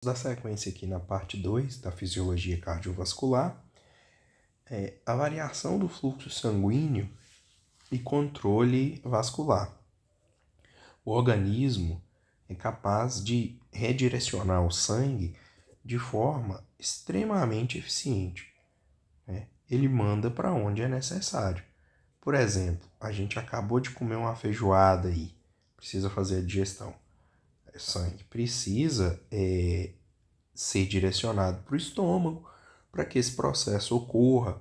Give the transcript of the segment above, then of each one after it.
Da sequência aqui na parte 2 da fisiologia cardiovascular, a variação do fluxo sanguíneo e controle vascular. O organismo é capaz de redirecionar o sangue de forma extremamente eficiente, né? Ele manda para onde é necessário. Por exemplo, a gente acabou de comer uma feijoada aí, precisa fazer a digestão. O sangue precisa ser direcionado para o estômago para que esse processo ocorra,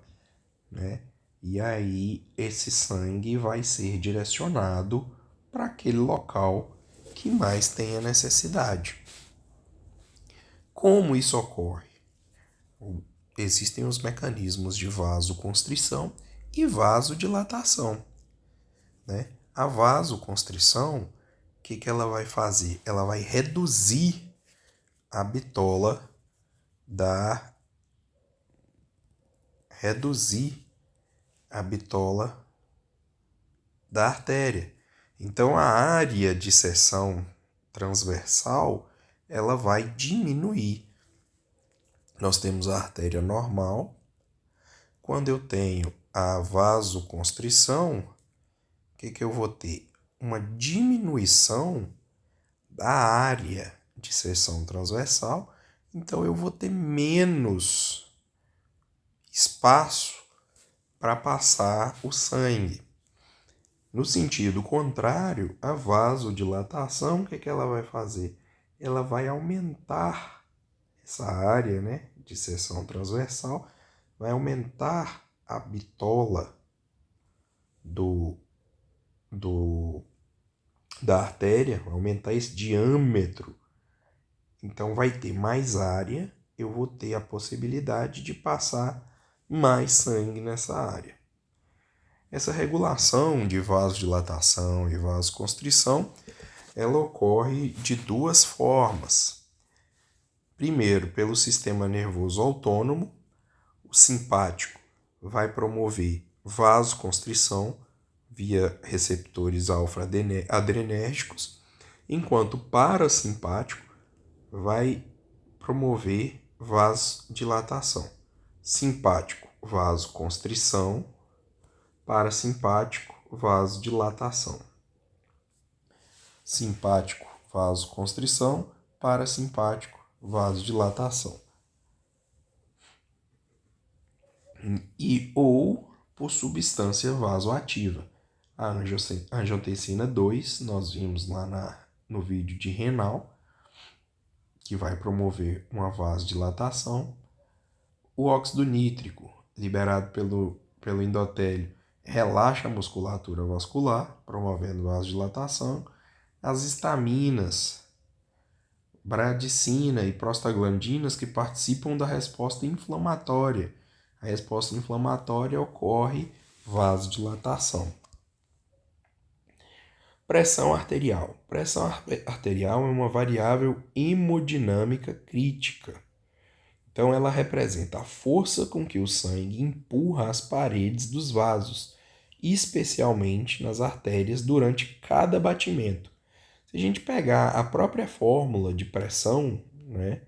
né? E aí esse sangue vai ser direcionado para aquele local que mais tem a necessidade. Como isso ocorre? Existem os mecanismos de vasoconstrição e vasodilatação, né? A vasoconstrição, o que ela vai fazer? Ela vai reduzir a bitola da artéria. Então a área de seção transversal ela vai diminuir. Nós temos a artéria normal. Quando eu tenho a vasoconstrição, o que eu vou ter? Uma diminuição da área de seção transversal, então eu vou ter menos espaço para passar o sangue. No sentido contrário, a vasodilatação, o que ela vai fazer? Ela vai aumentar essa área, né, de seção transversal, vai aumentar a bitola da artéria, vai aumentar esse diâmetro. Então vai ter mais área, eu vou ter a possibilidade de passar mais sangue nessa área. Essa regulação de vasodilatação e vasoconstrição, ela ocorre de duas formas. Primeiro, pelo sistema nervoso autônomo, o simpático vai promover vasoconstrição via receptores alfa-adrenérgicos, enquanto o parasimpático vai promover vasodilatação. Simpático, vasoconstrição, parasimpático, vasodilatação. Simpático, vasoconstrição, parasimpático, vasodilatação. Ou por substância vasoativa. A angiotensina 2, nós vimos lá no vídeo de renal, que vai promover uma vasodilatação. O óxido nítrico, liberado pelo endotélio, relaxa a musculatura vascular, promovendo vasodilatação. As estaminas, bradicina e prostaglandinas que participam da resposta inflamatória. A resposta inflamatória ocorre vasodilatação. Pressão arterial. Pressão arterial é uma variável hemodinâmica crítica. Então, ela representa a força com que o sangue empurra as paredes dos vasos, especialmente nas artérias, durante cada batimento. Se a gente pegar a própria fórmula de pressão, né?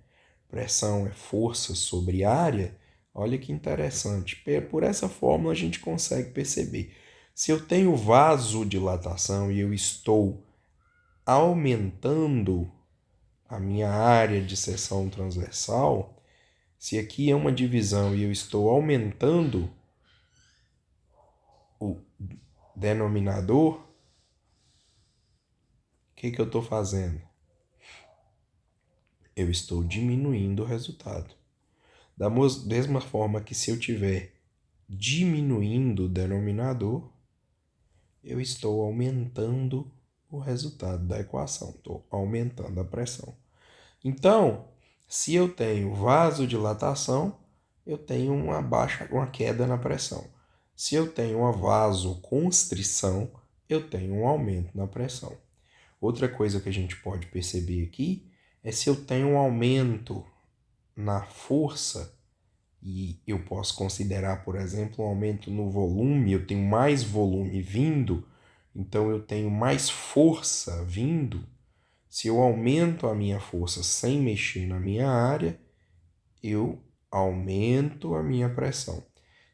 Pressão é força sobre área, olha que interessante. Por essa fórmula a gente consegue perceber. Se eu tenho vasodilatação e eu estou aumentando a minha área de seção transversal, se aqui é uma divisão e eu estou aumentando o denominador, o que eu estou fazendo? Eu estou diminuindo o resultado. Da mesma forma que se eu estiver diminuindo o denominador, eu estou aumentando o resultado da equação, estou aumentando a pressão. Então, se eu tenho vasodilatação, eu tenho uma queda na pressão. Se eu tenho uma vasoconstrição, eu tenho um aumento na pressão. Outra coisa que a gente pode perceber aqui é se eu tenho um aumento na força, e eu posso considerar, por exemplo, um aumento no volume, eu tenho mais volume vindo, então eu tenho mais força vindo. Se eu aumento a minha força sem mexer na minha área, eu aumento a minha pressão.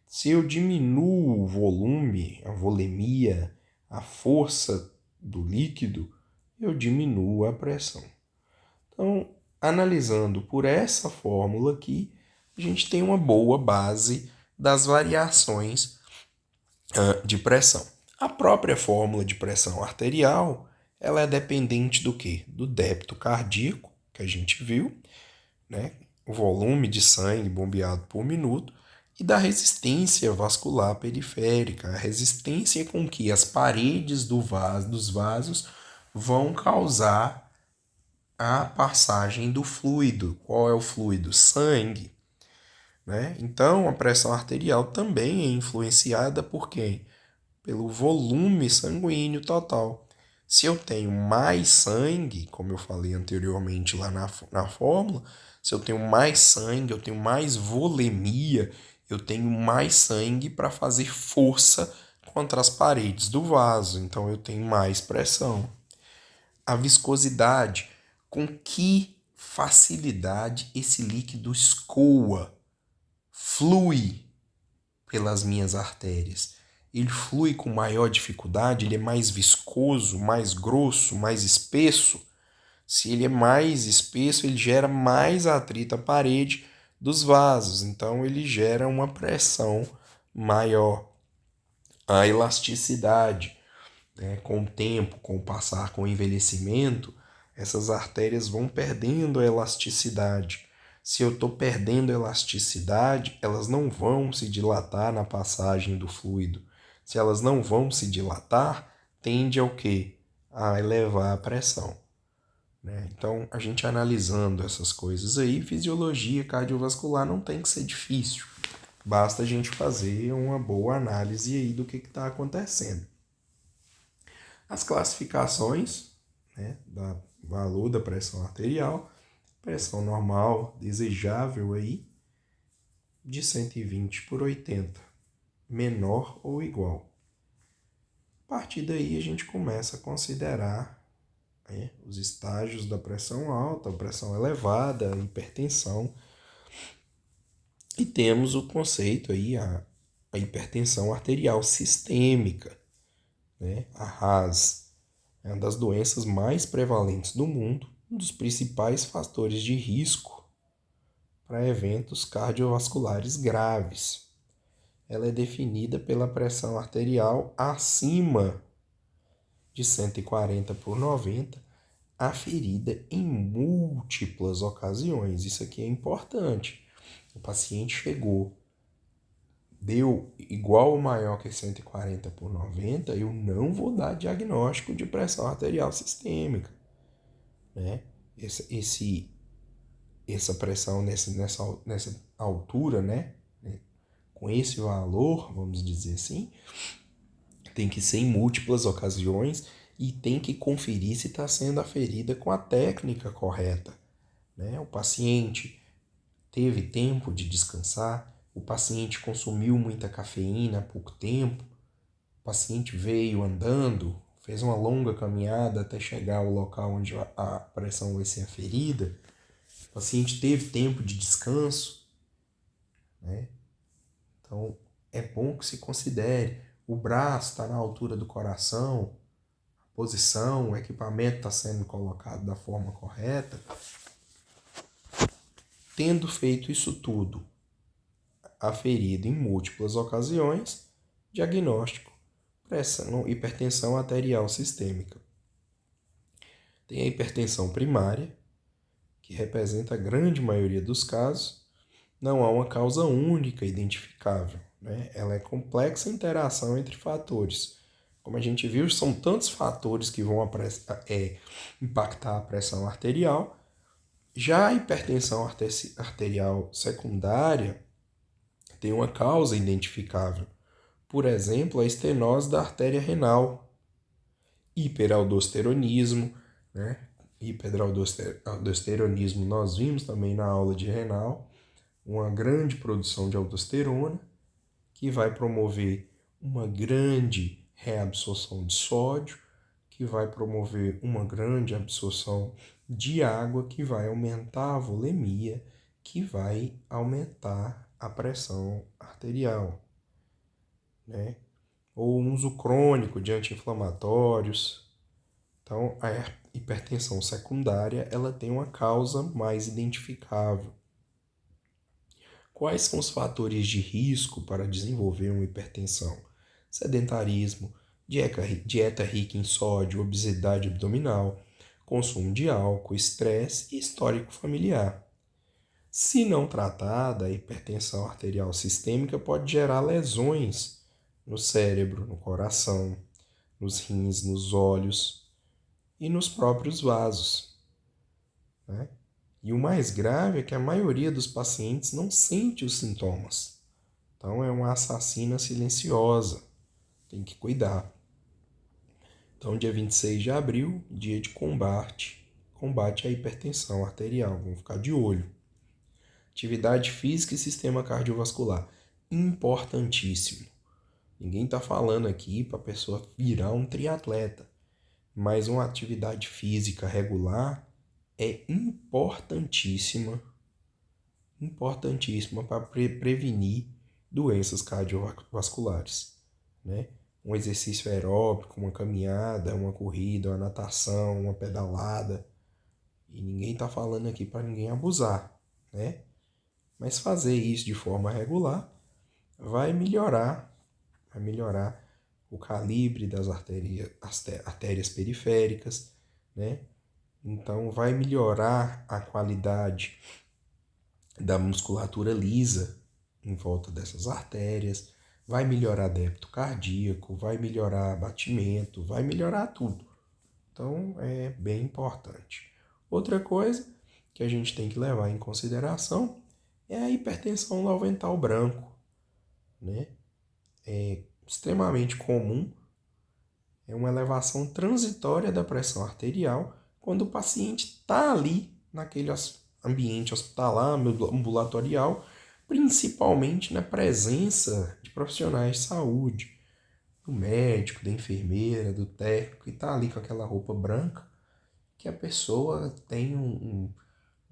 Se eu diminuo o volume, a volemia, a força do líquido, eu diminuo a pressão. Então, analisando por essa fórmula aqui, a gente tem uma boa base das variações de pressão. A própria fórmula de pressão arterial, ela é dependente do quê? Do débito cardíaco, que a gente viu, né? O volume de sangue bombeado por minuto, e da resistência vascular periférica, a resistência com que as paredes dos vasos vão causar a passagem do fluido. Qual é o fluido? Sangue. Né? Então, a pressão arterial também é influenciada por quem? Pelo volume sanguíneo total. Se eu tenho mais sangue, como eu falei anteriormente lá na fórmula, se eu tenho mais sangue, eu tenho mais volemia, eu tenho mais sangue para fazer força contra as paredes do vaso, então eu tenho mais pressão. A viscosidade, com que facilidade esse líquido escoa, flui pelas minhas artérias. Ele flui com maior dificuldade, ele é mais viscoso, mais grosso, mais espesso. Se ele é mais espesso, ele gera mais atrito à parede dos vasos, então ele gera uma pressão maior. A elasticidade, né? Com o tempo, com o passar, com o envelhecimento, essas artérias vão perdendo a elasticidade. Se eu estou perdendo a elasticidade, elas não vão se dilatar na passagem do fluido. Se elas não vão se dilatar, tende ao quê? A elevar a pressão. Né? Então, a gente analisando essas coisas aí, fisiologia cardiovascular não tem que ser difícil. Basta a gente fazer uma boa análise aí do que está acontecendo. As classificações, né, da valor da pressão arterial, pressão normal, desejável aí, de 120/80, menor ou igual. A partir daí a gente começa a considerar, né, os estágios da pressão alta, a pressão elevada, a hipertensão. E temos o conceito aí, a hipertensão arterial sistêmica, né? A RAS é uma das doenças mais prevalentes do mundo, um dos principais fatores de risco para eventos cardiovasculares graves. Ela é definida pela pressão arterial acima de 140/90, aferida em múltiplas ocasiões. Isso aqui é importante. O paciente chegou, deu igual ou maior que 140/90, eu não vou dar diagnóstico de pressão arterial sistêmica. Né? Essa pressão nessa altura, né? Com esse valor, vamos dizer assim, tem que ser em múltiplas ocasiões e tem que conferir se está sendo aferida com a técnica correta. Né? O paciente teve tempo de descansar, o paciente consumiu muita cafeína há pouco tempo, o paciente veio andando, fez uma longa caminhada até chegar ao local onde a pressão vai ser aferida, o paciente teve tempo de descanso, né? Então, é bom que se considere, o braço está na altura do coração, a posição, o equipamento está sendo colocado da forma correta. Tendo feito isso tudo, aferido em múltiplas ocasiões, diagnóstico, pressão, hipertensão arterial sistêmica. Tem a hipertensão primária, que representa a grande maioria dos casos. Não há uma causa única identificável, né? Ela é complexa interação entre fatores. Como a gente viu, são tantos fatores que vão impactar a pressão arterial. Já a hipertensão arterial secundária tem uma causa identificável. Por exemplo, a estenose da artéria renal, hiperaldosteronismo, né? Hiperaldosteronismo nós vimos também na aula de renal, uma grande produção de aldosterona, que vai promover uma grande reabsorção de sódio, que vai promover uma grande absorção de água, que vai aumentar a volemia, que vai aumentar a pressão arterial, né? Ou uso crônico de anti-inflamatórios. Então, a hipertensão secundária, ela tem uma causa mais identificável. Quais são os fatores de risco para desenvolver uma hipertensão? Sedentarismo, dieta rica em sódio, obesidade abdominal, consumo de álcool, estresse e histórico familiar. Se não tratada, a hipertensão arterial sistêmica pode gerar lesões no cérebro, no coração, nos rins, nos olhos e nos próprios vasos, né? E o mais grave é que a maioria dos pacientes não sente os sintomas. Então é uma assassina silenciosa. Tem que cuidar. Então, dia 26 de abril, dia de combate à hipertensão arterial. Vamos ficar de olho. Atividade física e sistema cardiovascular. Importantíssimo. Ninguém está falando aqui para a pessoa virar um triatleta. Mas uma atividade física regular é importantíssima para prevenir doenças cardiovasculares, né? Um exercício aeróbico, uma caminhada, uma corrida, uma natação, uma pedalada. E ninguém está falando aqui para ninguém abusar, né? Mas fazer isso de forma regular vai melhorar o calibre das artérias periféricas, né? Então, vai melhorar a qualidade da musculatura lisa em volta dessas artérias, vai melhorar débito cardíaco, vai melhorar batimento, vai melhorar tudo. Então, é bem importante. Outra coisa que a gente tem que levar em consideração é a hipertensão no avental branco, né? É extremamente comum, é uma elevação transitória da pressão arterial quando o paciente está ali naquele ambiente hospitalar, ambulatorial, principalmente na presença de profissionais de saúde, do médico, da enfermeira, do técnico, que está ali com aquela roupa branca, que a pessoa tem um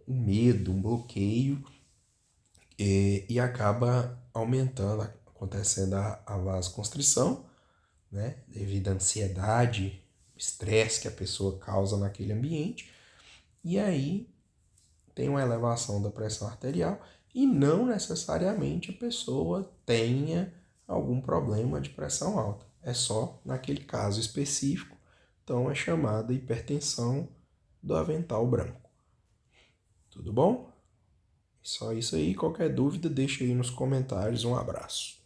medo, um bloqueio e acaba aumentando, acontecendo a vasoconstrição, né, devido à ansiedade, estresse que a pessoa causa naquele ambiente, e aí tem uma elevação da pressão arterial e não necessariamente a pessoa tenha algum problema de pressão alta. É só naquele caso específico, então é chamada hipertensão do avental branco. Tudo bom? Só isso aí, qualquer dúvida deixa aí nos comentários. Um abraço.